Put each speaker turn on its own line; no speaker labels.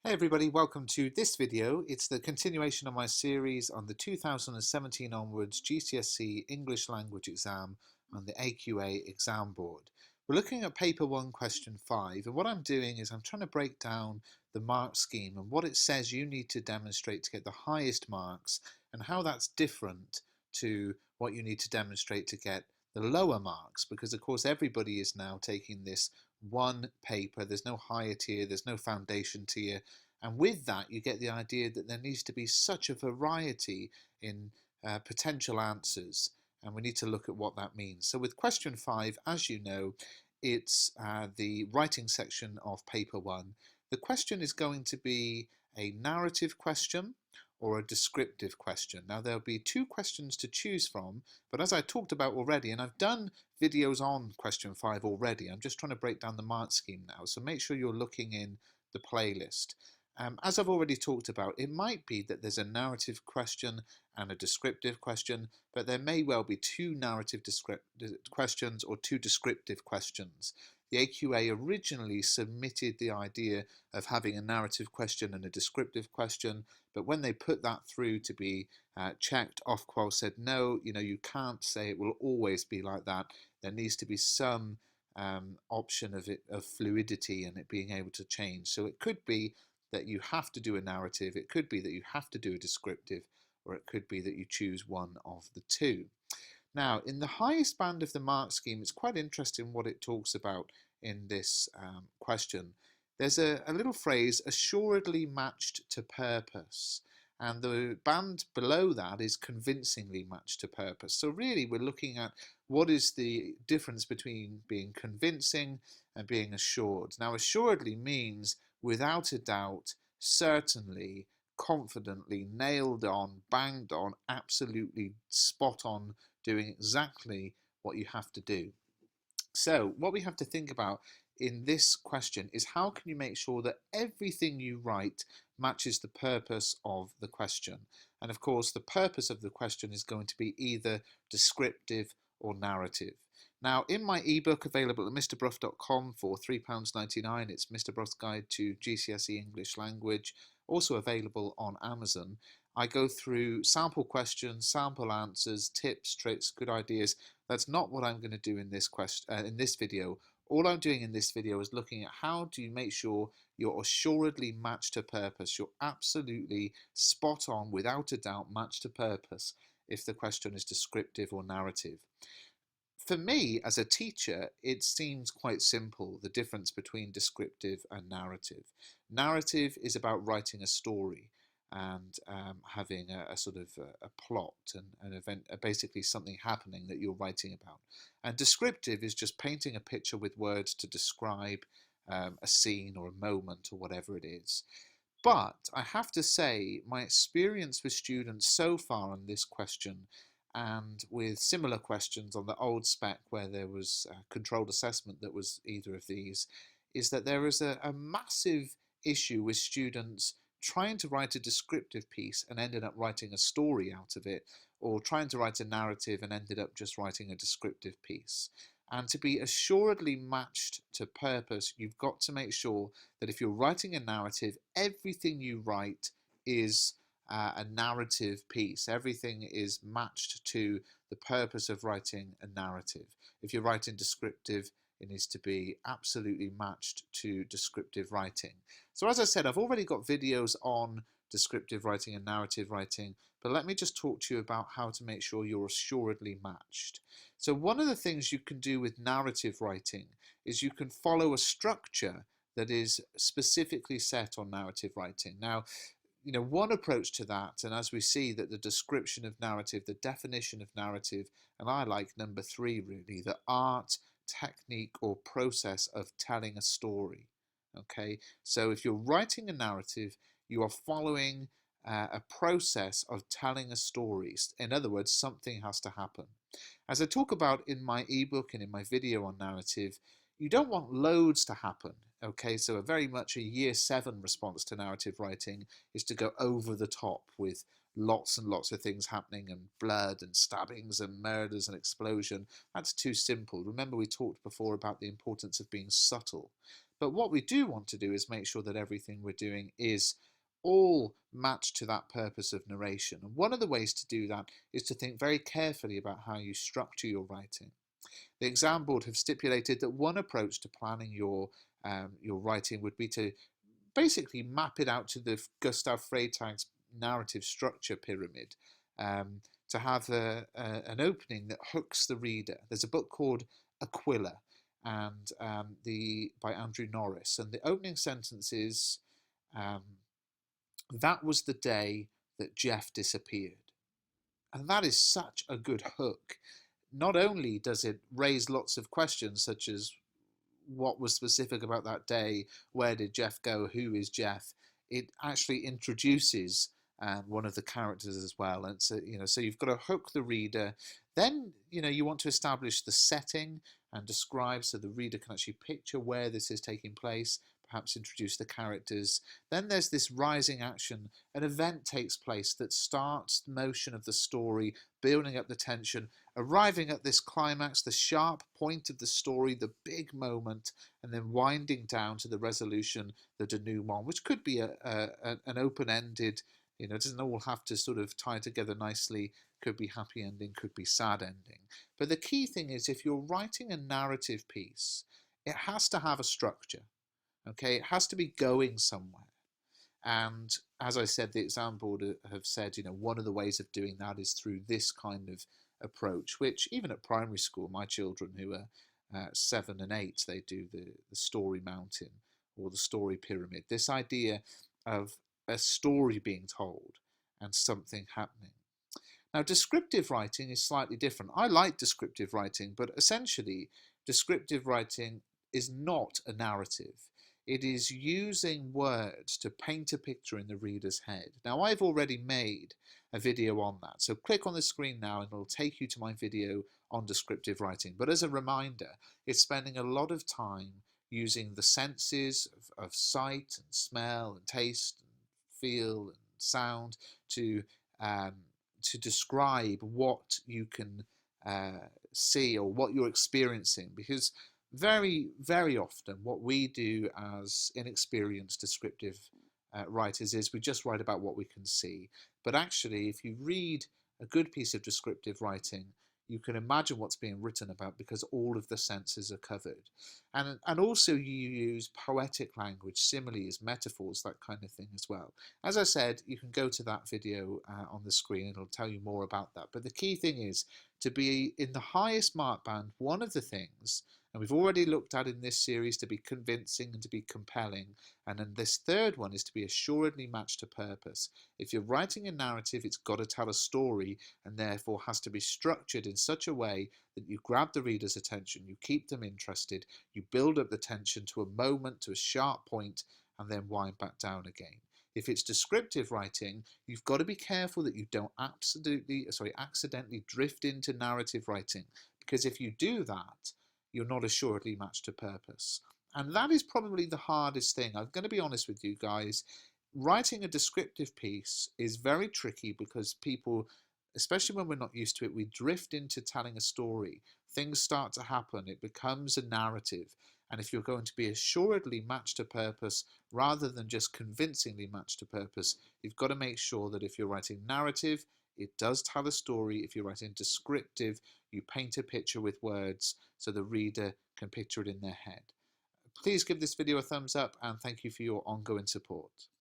Hey everybody, welcome to this video. It's the continuation of my series on the 2017 onwards GCSE English language exam on the AQA exam board. We're looking at paper 1 question 5, and what I'm doing is I'm trying to break down the mark scheme and what it says you need to demonstrate to get the highest marks and how that's different to what you need to demonstrate to get the lower marks, because of course everybody is now taking this one paper. There's no higher tier, there's no foundation tier, and with that you get the idea that there needs to be such a variety in potential answers, and we need to look at what that means. So with question 5, as you know, it's the writing section of paper 1. The question is going to be a narrative question or a descriptive question. Now there'll be 2 questions to choose from, but as I talked about already, and I've done videos on question 5 already, I'm just trying to break down the mark scheme now, so make sure you're looking in the playlist. As I've already talked about, it might be that there's a narrative question and a descriptive question, but there may well be 2 narrative questions or 2 descriptive questions. The AQA originally submitted the idea of having a narrative question and a descriptive question, but when they put that through to be checked, Ofqual said no, you can't say it will always be like that. There needs to be some option of fluidity and it being able to change. So it could be that you have to do a narrative, it could be that you have to do a descriptive, or it could be that you choose one of the 2. Now, in the highest band of the mark scheme, it's quite interesting what it talks about in this question. There's a little phrase, assuredly matched to purpose, and the band below that is convincingly matched to purpose. So really we're looking at what is the difference between being convincing and being assured. Now, assuredly means without a doubt, certainly, confidently, nailed on, banged on, absolutely spot on, doing exactly what you have to do. So what we have to think about in this question is how can you make sure that everything you write matches the purpose of the question. And of course the purpose of the question is going to be either descriptive or narrative. Now, in my ebook available at mrbrough.com for £3.99, it's Mr. Brough's Guide to GCSE English Language, also available on Amazon. I go through sample questions, sample answers, tips, tricks, good ideas. That's not what I'm going to do in this video. All I'm doing in this video is looking at how do you make sure you're assuredly matched to purpose. You're absolutely spot on, without a doubt, matched to purpose if the question is descriptive or narrative. For me, as a teacher, it seems quite simple, the difference between descriptive and narrative. Narrative is about writing a story and having a sort of a plot and an event, basically something happening that you're writing about. And descriptive is just painting a picture with words to describe a scene or a moment or whatever it is. But I have to say, my experience with students so far on this question, and with similar questions on the old spec where there was a controlled assessment that was either of these, is that there is a massive issue with students trying to write a descriptive piece and ended up writing a story out of it, or trying to write a narrative and ended up just writing a descriptive piece. And to be assuredly matched to purpose, you've got to make sure that if you're writing a narrative, everything you write is a narrative piece. Everything is matched to the purpose of writing a narrative. If you're writing descriptive, it needs to be absolutely matched to descriptive writing. So as I said, I've already got videos on descriptive writing and narrative writing, but let me just talk to you about how to make sure you're assuredly matched. So one of the things you can do with narrative writing is you can follow a structure that is specifically set on narrative writing. Now, one approach to that, and as we see that the description of narrative, the definition of narrative, and I like number 3 really, the art, technique or process of telling a story. Okay, so if you're writing a narrative, you are following a process of telling a story. In other words, something has to happen. As I talk about in my ebook and in my video on narrative, you don't want loads to happen. Okay, so a very much a year 7 response to narrative writing is to go over the top with lots and lots of things happening and blood and stabbings and murders and explosion. That's too simple. Remember we talked before about the importance of being subtle. But what we do want to do is make sure that everything we're doing is all matched to that purpose of narration. And one of the ways to do that is to think very carefully about how you structure your writing. The exam board have stipulated that one approach to planning your writing would be to basically map it out to the Gustav Freytag's narrative structure pyramid. To have an opening that hooks the reader. There's a book called Aquila, and by Andrew Norris, and the opening sentence is, "That was the day that Jeff disappeared," and that is such a good hook. Not only does it raise lots of questions, such as what was specific about that day, where did Jeff go, who is Jeff, it actually introduces one of the characters as well. And so, so you've got to hook the reader. Then, you want to establish the setting and describe so the reader can actually picture where this is taking place, perhaps introduce the characters. Then there's this rising action. An event takes place that starts the motion of the story, building up the tension, arriving at this climax, the sharp point of the story, the big moment, and then winding down to the resolution, the denouement, which could be an open-ended, it doesn't all have to sort of tie together nicely, could be happy ending, could be sad ending. But the key thing is, if you're writing a narrative piece, it has to have a structure. Okay, it has to be going somewhere. And as I said, the exam board have said, one of the ways of doing that is through this kind of approach, which even at primary school, my children who are 7 and 8, they do the story mountain or the story pyramid. This idea of a story being told and something happening. Now, descriptive writing is slightly different. I like descriptive writing, but essentially, descriptive writing is not a narrative. It is using words to paint a picture in the reader's head. Now, I've already made a video on that, so click on the screen now and it'll take you to my video on descriptive writing. But as a reminder, it's spending a lot of time using the senses of sight and smell and taste and feel and sound to describe what you can see or what you're experiencing, because very, very often what we do as inexperienced descriptive writers is we just write about what we can see. But actually, if you read a good piece of descriptive writing, you can imagine what's being written about because all of the senses are covered. And also you use poetic language, similes, metaphors, that kind of thing as well. As I said, you can go to that video on the screen, it'll tell you more about that. But the key thing is to be in the highest mark band. One of the things, and we've already looked at in this series, to be convincing and to be compelling. And then this third one is to be assuredly matched to purpose. If you're writing a narrative, it's got to tell a story and therefore has to be structured in such a way that you grab the reader's attention, you keep them interested, you build up the tension to a moment, to a sharp point, and then wind back down again. If it's descriptive writing, you've got to be careful that you don't accidentally drift into narrative writing, because if you do that, you're not assuredly matched to purpose. And that is probably the hardest thing. I'm going to be honest with you guys. Writing a descriptive piece is very tricky because people, especially when we're not used to it, we drift into telling a story. Things start to happen. It becomes a narrative. And if you're going to be assuredly matched to purpose rather than just convincingly matched to purpose, you've got to make sure that if you're writing narrative, it does tell a story. If you're writing descriptive, you paint a picture with words so the reader can picture it in their head. Please give this video a thumbs up and thank you for your ongoing support.